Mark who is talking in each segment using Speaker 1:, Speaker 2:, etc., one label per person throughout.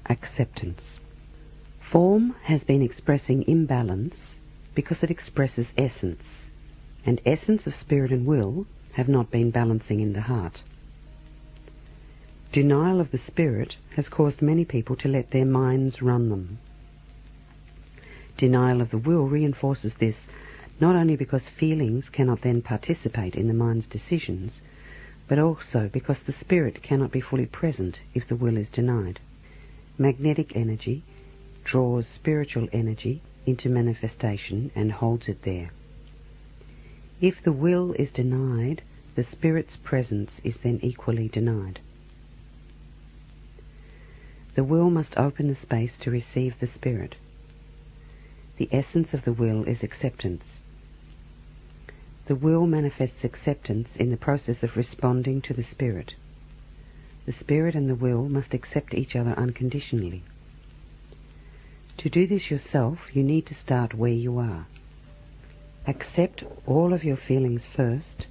Speaker 1: Acceptance. Form has been expressing imbalance because it expresses essence, and essence of spirit and will have not been balancing in the heart. Denial of the spirit has caused many people to let their minds run them. Denial of the will reinforces this, not only because feelings cannot then participate in the mind's decisions, but also because the spirit cannot be fully present if the will is denied. Magnetic energy draws spiritual energy into manifestation and holds it there. If the will is denied, the spirit's presence is then equally denied. The will must open the space to receive the spirit. The essence of the will is acceptance. The will manifests acceptance in the process of responding to the spirit. The spirit and the will must accept each other unconditionally. To do this yourself, you need to start where you are. Accept all of your feelings first,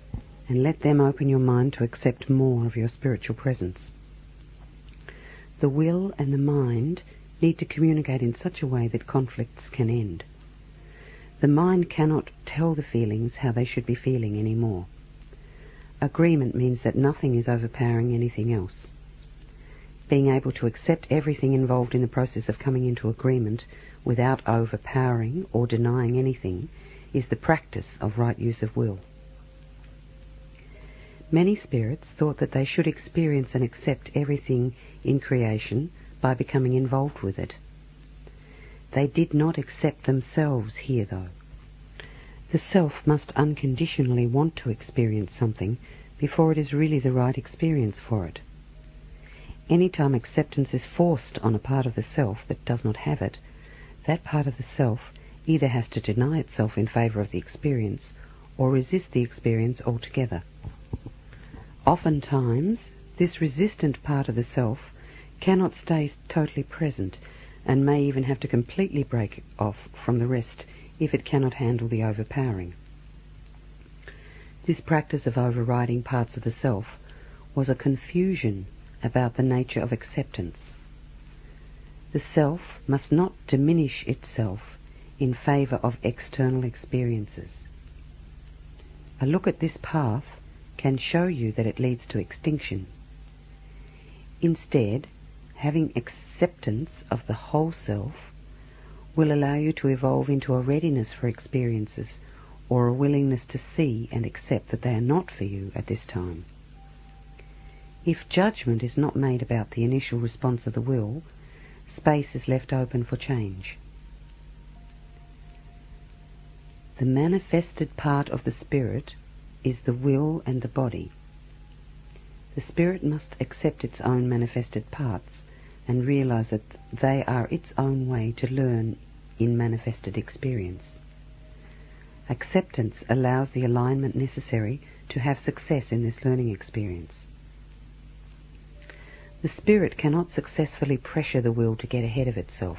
Speaker 1: and let them open your mind to accept more of your spiritual presence. The will and the mind need to communicate in such a way that conflicts can end. The mind cannot tell the feelings how they should be feeling anymore. Agreement means that nothing is overpowering anything else. Being able to accept everything involved in the process of coming into agreement without overpowering or denying anything is the practice of right use of will. Many spirits thought that they should experience and accept everything in creation by becoming involved with it. They did not accept themselves here, though. The self must unconditionally want to experience something before it is really the right experience for it. Any time acceptance is forced on a part of the self that does not have it, that part of the self either has to deny itself in favour of the experience or resist the experience altogether. Oftentimes, this resistant part of the self cannot stay totally present and may even have to completely break off from the rest if it cannot handle the overpowering. This practice of overriding parts of the self was a confusion about the nature of acceptance. The self must not diminish itself in favour of external experiences. A look at this path can show you that it leads to extinction. Instead, having acceptance of the whole self will allow you to evolve into a readiness for experiences or a willingness to see and accept that they are not for you at this time. If judgment is not made about the initial response of the will, space is left open for change. The manifested part of the spirit is the will and the body. The spirit must accept its own manifested parts and realize that they are its own way to learn in manifested experience. Acceptance allows the alignment necessary to have success in this learning experience. The spirit cannot successfully pressure the will to get ahead of itself.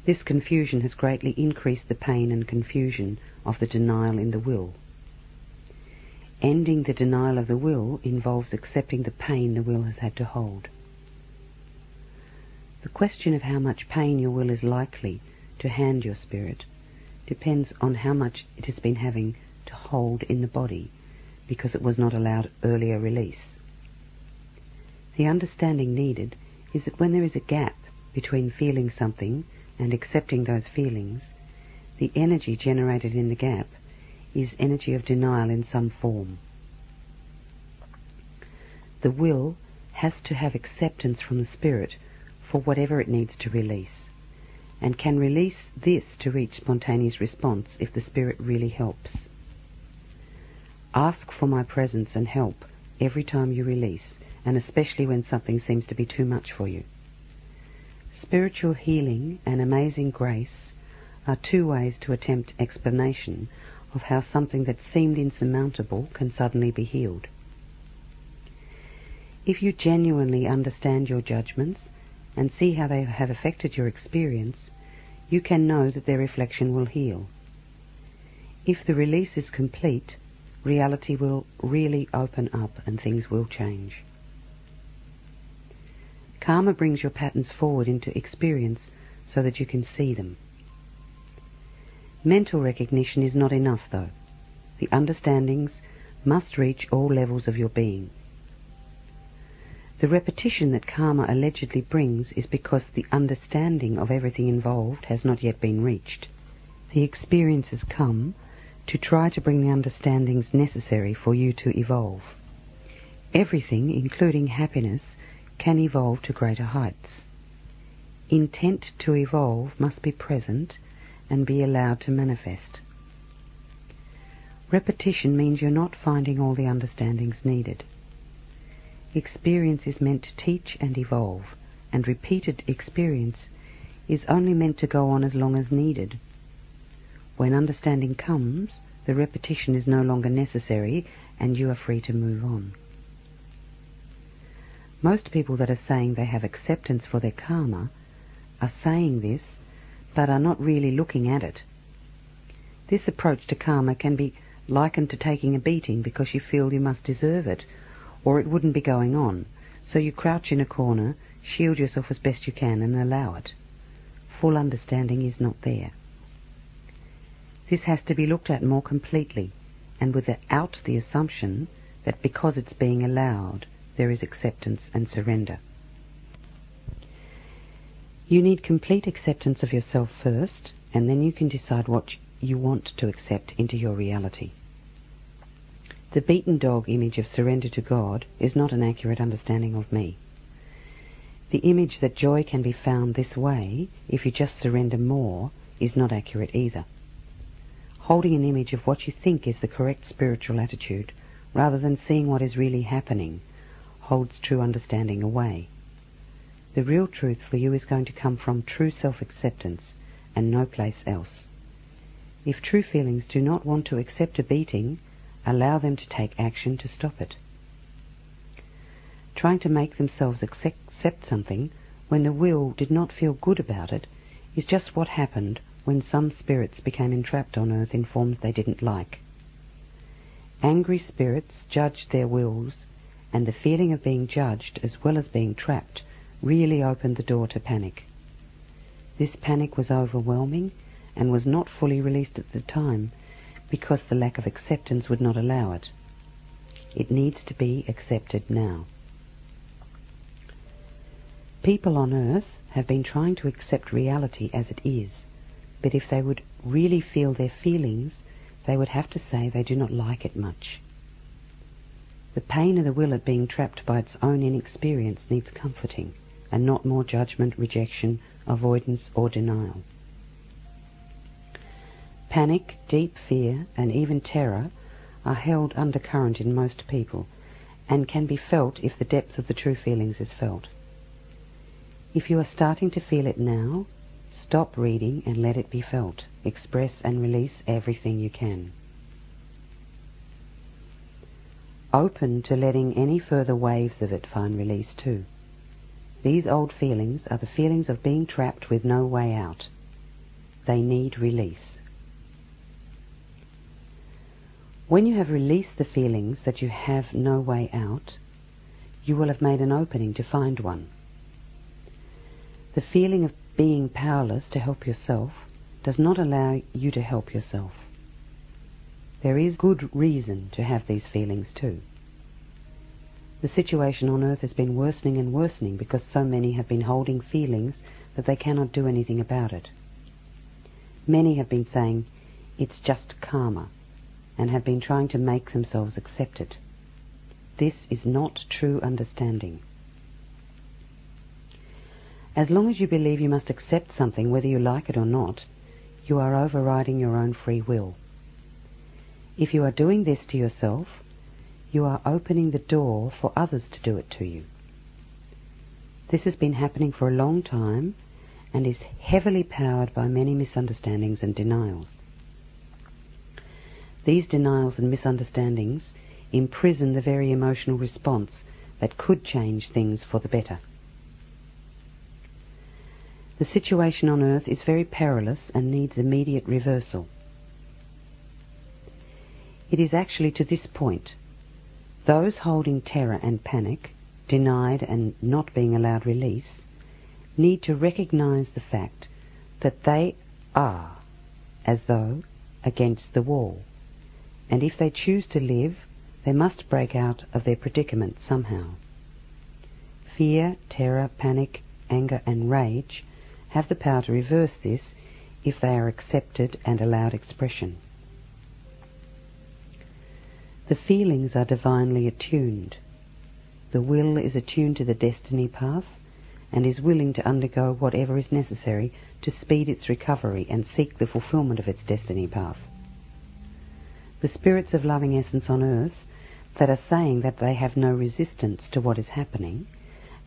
Speaker 1: This confusion has greatly increased the pain and confusion of the denial in the will. Ending the denial of the will involves accepting the pain the will has had to hold. The question of how much pain your will is likely to hand your spirit depends on how much it has been having to hold in the body because it was not allowed earlier release. The understanding needed is that when there is a gap between feeling something and accepting those feelings, the energy generated in the gap is energy of denial in some form. The will has to have acceptance from the spirit for whatever it needs to release, and can release this to reach spontaneous response if the spirit really helps. Ask for my presence and help every time you release, and especially when something seems to be too much for you. Spiritual healing and amazing grace are two ways to attempt explanation of how something that seemed insurmountable can suddenly be healed. If you genuinely understand your judgments and see how they have affected your experience, you can know that their reflection will heal. If the release is complete, reality will really open up and things will change. Karma brings your patterns forward into experience so that you can see them. Mental recognition is not enough, though. The understandings must reach all levels of your being. The repetition that karma allegedly brings is because the understanding of everything involved has not yet been reached. The experiences come to try to bring the understandings necessary for you to evolve. Everything, including happiness, can evolve to greater heights. Intent to evolve must be present and be allowed to manifest. Repetition means you're not finding all the understandings needed. Experience is meant to teach and evolve, and repeated experience is only meant to go on as long as needed. When understanding comes, the repetition is no longer necessary and you are free to move on. Most people that are saying they have acceptance for their karma are saying this, but are not really looking at it. This approach to karma can be likened to taking a beating because you feel you must deserve it, or it wouldn't be going on, so you crouch in a corner, shield yourself as best you can, and allow it. Full understanding is not there. This has to be looked at more completely, and without the assumption that because it's being allowed, there is acceptance and surrender. You need complete acceptance of yourself first, and then you can decide what you want to accept into your reality. The beaten dog image of surrender to God is not an accurate understanding of me. The image that joy can be found this way, if you just surrender more, is not accurate either. Holding an image of what you think is the correct spiritual attitude, rather than seeing what is really happening, holds true understanding away. The real truth for you is going to come from true self-acceptance, and no place else. If true feelings do not want to accept a beating, allow them to take action to stop it. Trying to make themselves accept something when the will did not feel good about it is just what happened when some spirits became entrapped on earth in forms they didn't like. Angry spirits judged their wills, and the feeling of being judged as well as being trapped really opened the door to panic. This panic was overwhelming and was not fully released at the time because the lack of acceptance would not allow it. It needs to be accepted now. People on earth have been trying to accept reality as it is, but if they would really feel their feelings, they would have to say they do not like it much. The pain of the will at being trapped by its own inexperience needs comforting, and not more judgment, rejection, avoidance, or denial. Panic, deep fear, and even terror are held undercurrent in most people, and can be felt if the depth of the true feelings is felt. If you are starting to feel it now, stop reading and let it be felt. Express and release everything you can. Open to letting any further waves of it find release too. These old feelings are the feelings of being trapped with no way out. They need release. When you have released the feelings that you have no way out, you will have made an opening to find one. The feeling of being powerless to help yourself does not allow you to help yourself. There is good reason to have these feelings too. The situation on earth has been worsening and worsening because so many have been holding feelings that they cannot do anything about it. Many have been saying, "It's just karma," and have been trying to make themselves accept it. This is not true understanding. As long as you believe you must accept something whether you like it or not, you are overriding your own free will. If you are doing this to yourself, you are opening the door for others to do it to you. This has been happening for a long time and is heavily powered by many misunderstandings and denials. These denials and misunderstandings imprison the very emotional response that could change things for the better. The situation on earth is very perilous and needs immediate reversal. It is actually to this point. Those holding terror and panic denied and not being allowed release, need to recognize the fact that they are as though against the wall, and if they choose to live, they must break out of their predicament somehow. Fear, terror, panic, anger and rage have the power to reverse this if they are accepted and allowed expression. The feelings are divinely attuned. The will is attuned to the destiny path and is willing to undergo whatever is necessary to speed its recovery and seek the fulfillment of its destiny path. The spirits of loving essence on earth that are saying that they have no resistance to what is happening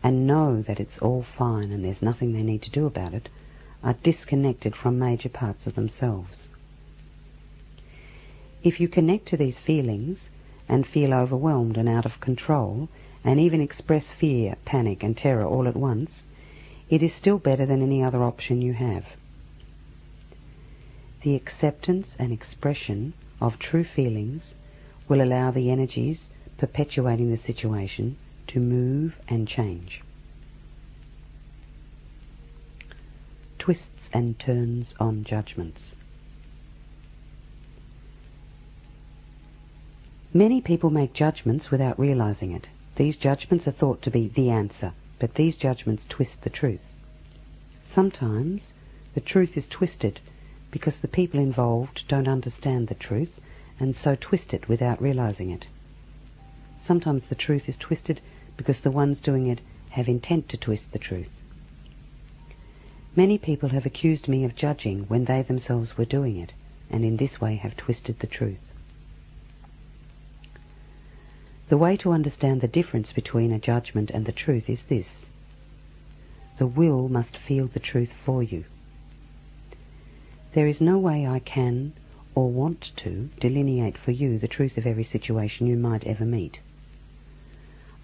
Speaker 1: and know that it's all fine and there's nothing they need to do about it are disconnected from major parts of themselves. If you connect to these feelings and feel overwhelmed and out of control, and even express fear, panic and terror all at once, it is still better than any other option you have. The acceptance and expression of true feelings will allow the energies perpetuating the situation to move and change. Twists and turns on judgments. Many people make judgments without realizing it. These judgments are thought to be the answer, but these judgments twist the truth. Sometimes the truth is twisted because the people involved don't understand the truth and so twist it without realizing it. Sometimes the truth is twisted because the ones doing it have intent to twist the truth. Many people have accused me of judging when they themselves were doing it, and in this way have twisted the truth. The way to understand the difference between a judgment and the truth is this. The will must feel the truth for you. There is no way I can or want to delineate for you the truth of every situation you might ever meet.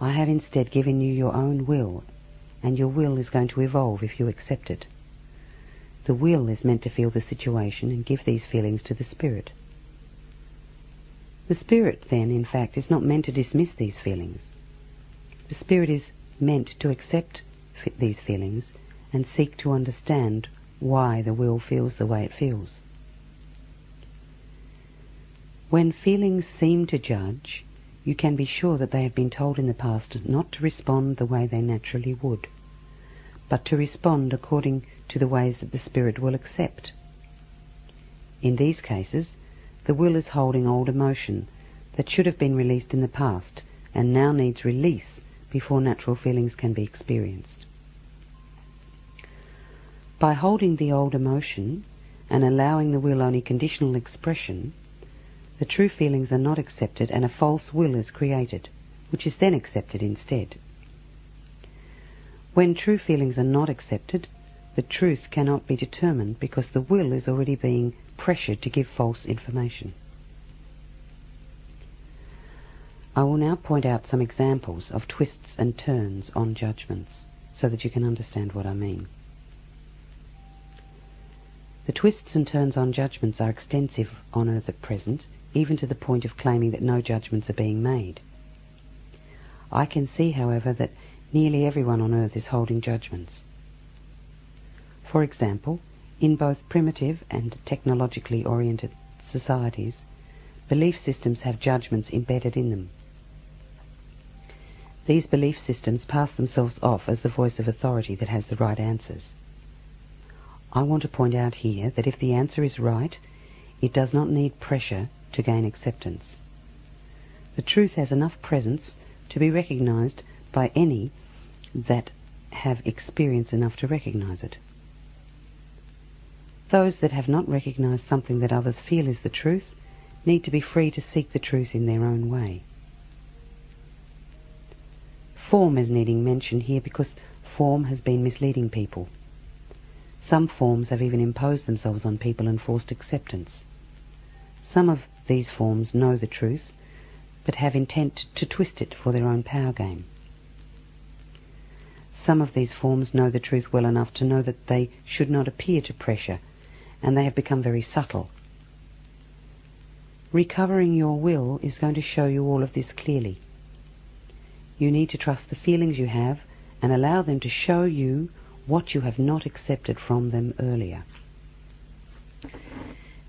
Speaker 1: I have instead given you your own will, and your will is going to evolve if you accept it. The will is meant to feel the situation and give these feelings to the spirit. The spirit, then, in fact, is not meant to dismiss these feelings. The spirit is meant to accept these feelings and seek to understand why the will feels the way it feels. When feelings seem to judge, you can be sure that they have been told in the past not to respond the way they naturally would, but to respond according to the ways that the spirit will accept. In these cases, the will is holding old emotion that should have been released in the past and now needs release before natural feelings can be experienced. By holding the old emotion and allowing the will only conditional expression, the true feelings are not accepted and a false will is created, which is then accepted instead. When true feelings are not accepted, the truth cannot be determined because the will is already being pressured to give false information. I will now point out some examples of twists and turns on judgments so that you can understand what I mean. The twists and turns on judgments are extensive on earth at present, even to the point of claiming that no judgments are being made. I can see, however, that nearly everyone on earth is holding judgments. For example, in both primitive and technologically oriented societies, belief systems have judgments embedded in them. These belief systems pass themselves off as the voice of authority that has the right answers. I want to point out here that if the answer is right, it does not need pressure to gain acceptance. The truth has enough presence to be recognized by any that have experience enough to recognize it. Those that have not recognized something that others feel is the truth need to be free to seek the truth in their own way. Form is needing mention here because form has been misleading people. Some forms have even imposed themselves on people and forced acceptance. Some of these forms know the truth, but have intent to twist it for their own power game. Some of these forms know the truth well enough to know that they should not appear to pressure, and they have become very subtle. Recovering your will is going to show you all of this clearly. You need to trust the feelings you have and allow them to show you what you have not accepted from them earlier.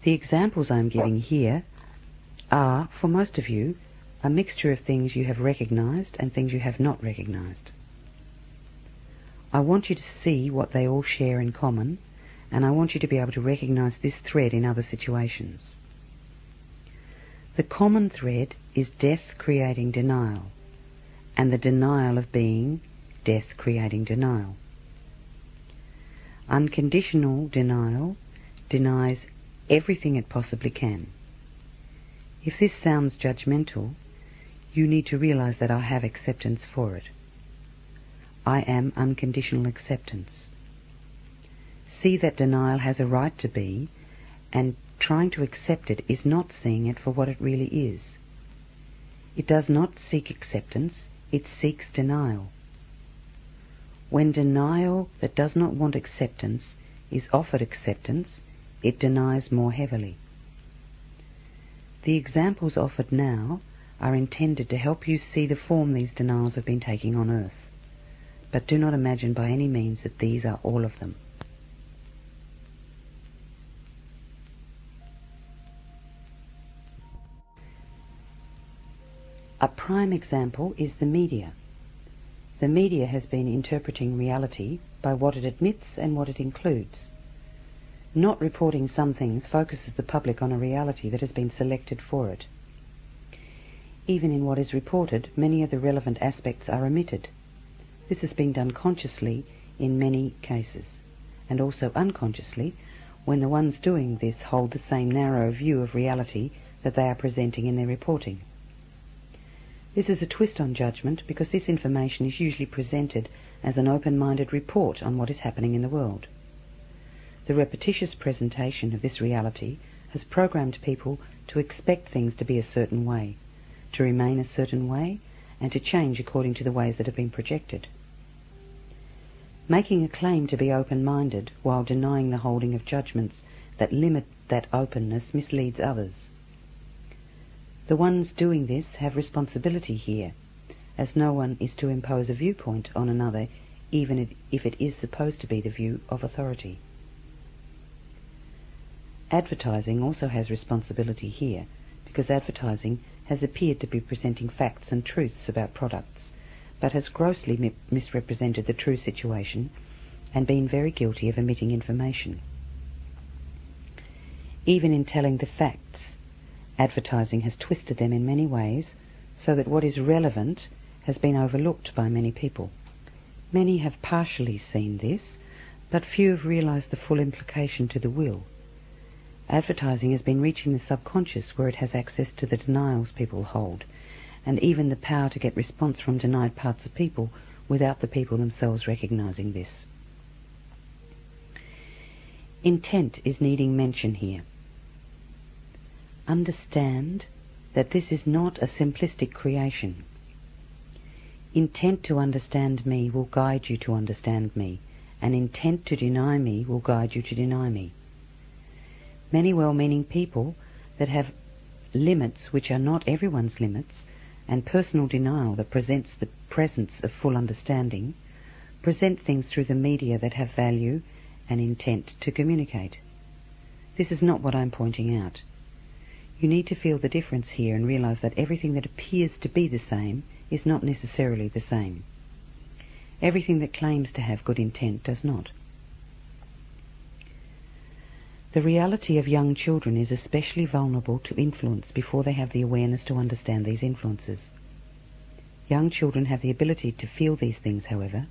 Speaker 1: The examples I'm giving here are, for most of you, a mixture of things you have recognized and things you have not recognized. I want you to see what they all share in common, and I want you to be able to recognize this thread in other situations. The common thread is death creating denial, and the denial of being death creating denial. Unconditional denial denies everything it possibly can. If this sounds judgmental, you need to realize that I have acceptance for it. I am unconditional acceptance. See that denial has a right to be, and trying to accept it is not seeing it for what it really is. It does not seek acceptance, it seeks denial. When denial that does not want acceptance is offered acceptance, it denies more heavily. The examples offered now are intended to help you see the form these denials have been taking on earth, but do not imagine by any means that these are all of them. A prime example is the media. The media has been interpreting reality by what it admits and what it includes. Not reporting some things focuses the public on a reality that has been selected for it. Even in what is reported, many of the relevant aspects are omitted. This has been done consciously in many cases, and also unconsciously when the ones doing this hold the same narrow view of reality that they are presenting in their reporting. This is a twist on judgment because this information is usually presented as an open-minded report on what is happening in the world. The repetitious presentation of this reality has programmed people to expect things to be a certain way, to remain a certain way, and to change according to the ways that have been projected. Making a claim to be open-minded while denying the holding of judgments that limit that openness misleads others. The ones doing this have responsibility here, as no one is to impose a viewpoint on another, even if it is supposed to be the view of authority. Advertising also has responsibility here, because advertising has appeared to be presenting facts and truths about products, but has grossly misrepresented the true situation and been very guilty of omitting information. Even in telling the facts, advertising has twisted them in many ways so that what is relevant has been overlooked by many people. Many have partially seen this, but few have realized the full implication to the will. Advertising has been reaching the subconscious where it has access to the denials people hold, and even the power to get response from denied parts of people without the people themselves recognizing this. Intent is needing mention here. Understand that this is not a simplistic creation. Intent to understand me will guide you to understand me, and intent to deny me will guide you to deny me. Many well-meaning people that have limits which are not everyone's limits, and personal denial that presents the presence of full understanding, present things through the media that have value and intent to communicate. This is not what I'm pointing out. You need to feel the difference here and realize that everything that appears to be the same is not necessarily the same. Everything that claims to have good intent does not. The reality of young children is especially vulnerable to influence before they have the awareness to understand these influences. Young children have the ability to feel these things, however,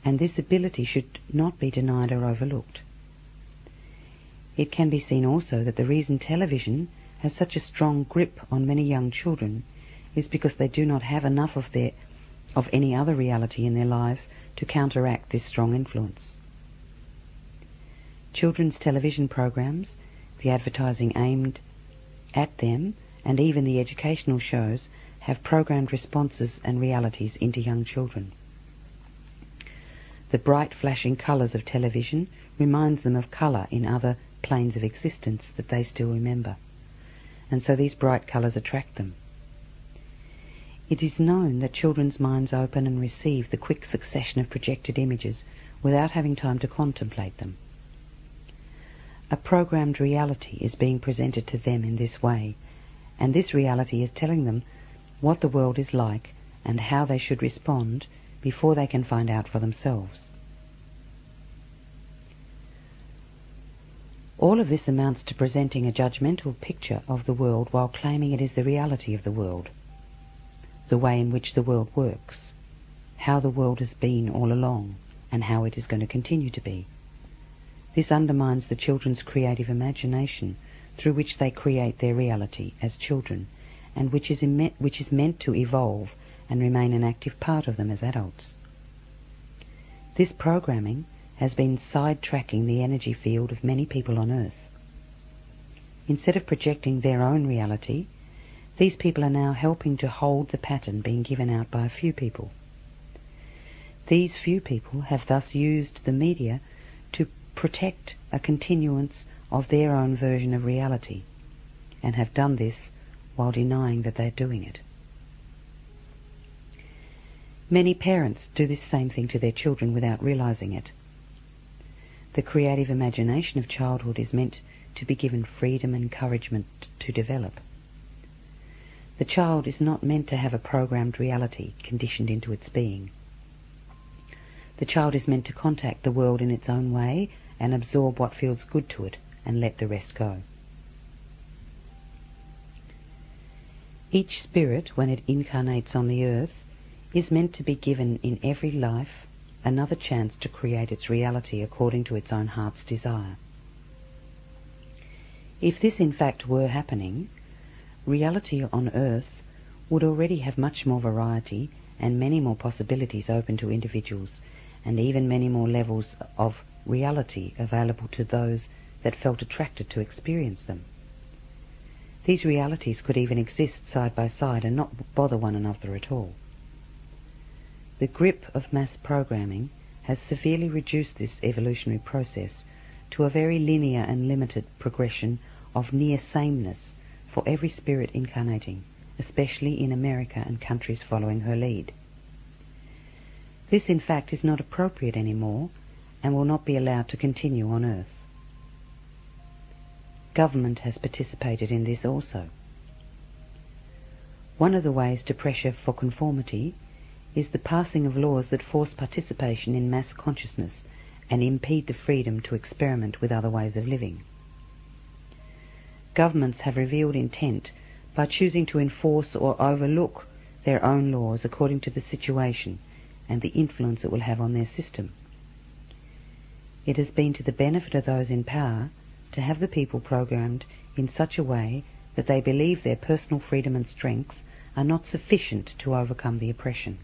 Speaker 1: and this ability should not be denied or overlooked. It can be seen also that the reason television has such a strong grip on many young children is because they do not have enough of any other reality in their lives to counteract this strong influence. Children's television programs, the advertising aimed at them, and even the educational shows have programmed responses and realities into young children. The bright flashing colours of television reminds them of colour in other planes of existence that they still remember, and so these bright colours attract them. It is known that children's minds open and receive the quick succession of projected images without having time to contemplate them. A programmed reality is being presented to them in this way, and this reality is telling them what the world is like and how they should respond before they can find out for themselves. All of this amounts to presenting a judgmental picture of the world while claiming it is the reality of the world, the way in which the world works, how the world has been all along, and how it is going to continue to be. This undermines the children's creative imagination through which they create their reality as children, and which is meant to evolve and remain an active part of them as adults. This programming has been sidetracking the energy field of many people on Earth. Instead of projecting their own reality, these people are now helping to hold the pattern being given out by a few people. These few people have thus used the media to protect a continuance of their own version of reality, and have done this while denying that they're doing it. Many parents do this same thing to their children without realizing it. The creative imagination of childhood is meant to be given freedom and encouragement to develop. The child is not meant to have a programmed reality conditioned into its being. The child is meant to contact the world in its own way and absorb what feels good to it and let the rest go. Each spirit, when it incarnates on the earth, is meant to be given in every life another chance to create its reality according to its own heart's desire. If this in fact were happening, reality on earth would already have much more variety and many more possibilities open to individuals, and even many more levels of reality available to those that felt attracted to experience them. These realities could even exist side by side and not bother one another at all. The grip of mass programming has severely reduced this evolutionary process to a very linear and limited progression of near sameness for every spirit incarnating, especially in America and countries following her lead. This in fact is not appropriate anymore and will not be allowed to continue on Earth. Government has participated in this also. One of the ways to pressure for conformity is the passing of laws that force participation in mass consciousness and impede the freedom to experiment with other ways of living. Governments have revealed intent by choosing to enforce or overlook their own laws according to the situation and the influence it will have on their system. It has been to the benefit of those in power to have the people programmed in such a way that they believe their personal freedom and strength are not sufficient to overcome the oppression.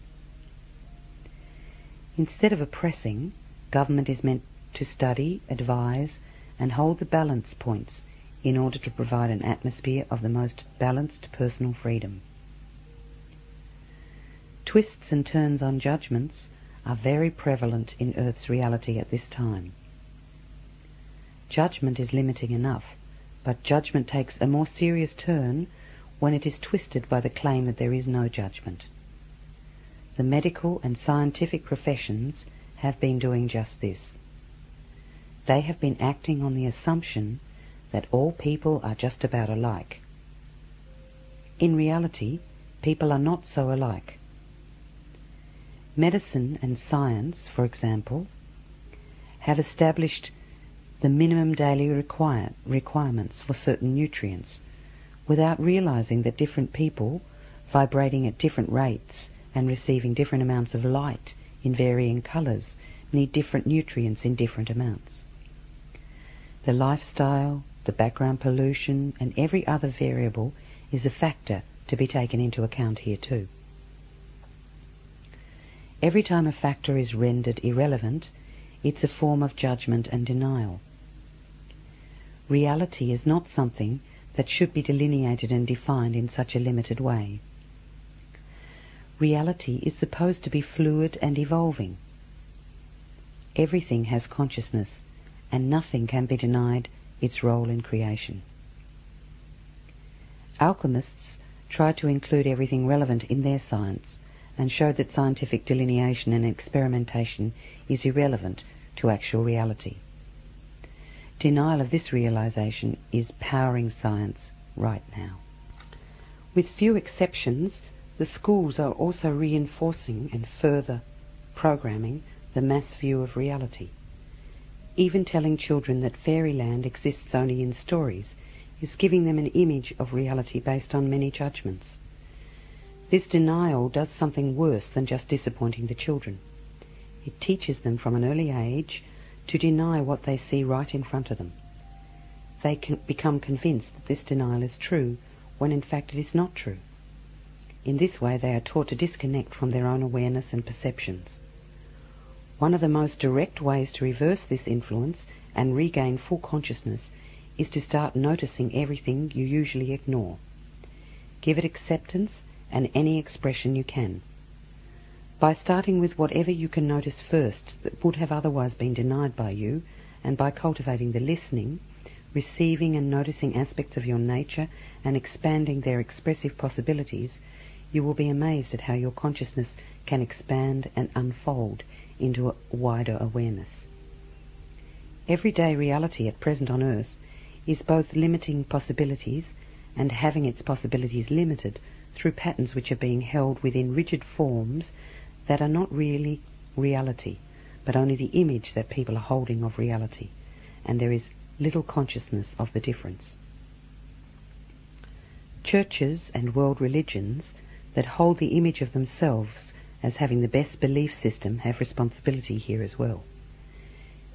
Speaker 1: Instead of oppressing, government is meant to study, advise, and hold the balance points in order to provide an atmosphere of the most balanced personal freedom. Twists and turns on judgments are very prevalent in Earth's reality at this time. Judgment is limiting enough, but judgment takes a more serious turn when it is twisted by the claim that there is no judgment. The medical and scientific professions have been doing just this. They have been acting on the assumption that all people are just about alike. In reality, people are not so alike. Medicine and science, for example, have established the minimum daily requirements for certain nutrients without realizing that different people, vibrating at different rates and receiving different amounts of light in varying colours, need different nutrients in different amounts. The lifestyle, the background pollution, and every other variable is a factor to be taken into account here too. Every time a factor is rendered irrelevant, it's a form of judgment and denial. Reality is not something that should be delineated and defined in such a limited way. Reality is supposed to be fluid and evolving. Everything has consciousness, and nothing can be denied its role in creation. Alchemists tried to include everything relevant in their science and showed that scientific delineation and experimentation is irrelevant to actual reality. Denial of this realization is powering science right now. With few exceptions, the schools are also reinforcing and further programming the mass view of reality. Even telling children that fairyland exists only in stories is giving them an image of reality based on many judgments. This denial does something worse than just disappointing the children. It teaches them from an early age to deny what they see right in front of them. They can become convinced that this denial is true, when in fact it is not true. In this way they are taught to disconnect from their own awareness and perceptions. One of the most direct ways to reverse this influence and regain full consciousness is to start noticing everything you usually ignore. Give it acceptance and any expression you can. By starting with whatever you can notice first that would have otherwise been denied by you, and by cultivating the listening, receiving and noticing aspects of your nature and expanding their expressive possibilities, you will be amazed at how your consciousness can expand and unfold into a wider awareness. Everyday reality at present on Earth is both limiting possibilities and having its possibilities limited through patterns which are being held within rigid forms that are not really reality, but only the image that people are holding of reality, and there is little consciousness of the difference. Churches and world religions that hold the image of themselves as having the best belief system have responsibility here as well.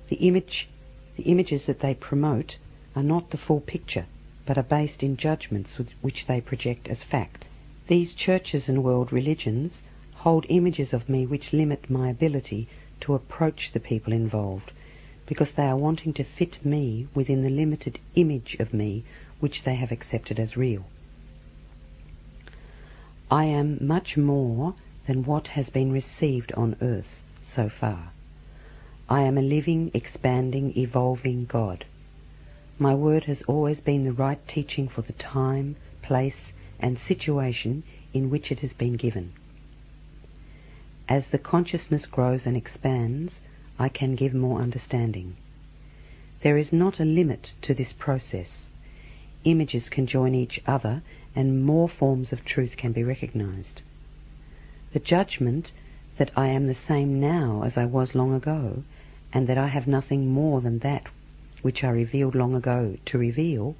Speaker 1: The images that they promote are not the full picture, but are based in judgments which they project as fact. These churches and world religions hold images of me which limit my ability to approach the people involved, because they are wanting to fit me within the limited image of me which they have accepted as real. I am much more than what has been received on earth so far. I am a living, expanding, evolving God. My word has always been the right teaching for the time, place, and situation in which it has been given. As the consciousness grows and expands, I can give more understanding. There is not a limit to this process. Images can join each other and more forms of truth can be recognized. The judgment that I am the same now as I was long ago, and that I have nothing more than that which I revealed long ago to reveal,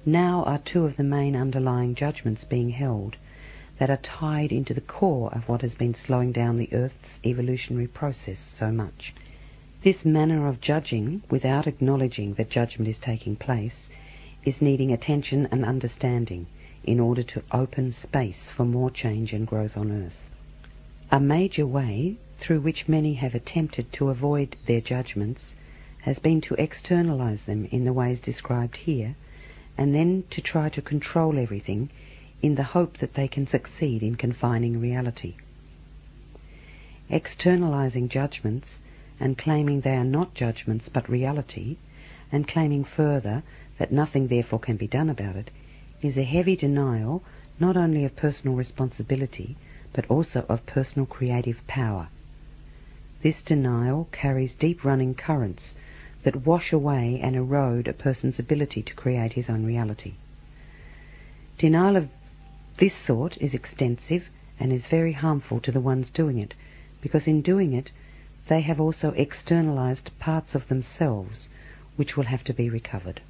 Speaker 1: now are two of the main underlying judgments being held that are tied into the core of what has been slowing down the Earth's evolutionary process so much. This manner of judging, without acknowledging that judgment is taking place, is needing attention and understanding in order to open space for more change and growth on Earth. A major way through which many have attempted to avoid their judgments has been to externalize them in the ways described here, and then to try to control everything in the hope that they can succeed in confining reality. Externalizing judgments and claiming they are not judgments but reality, and claiming further that nothing therefore can be done about it, is a heavy denial not only of personal responsibility but also of personal creative power. This denial carries deep-running currents that wash away and erode a person's ability to create his own reality. Denial of this sort is extensive and is very harmful to the ones doing it, because in doing it they have also externalized parts of themselves which will have to be recovered.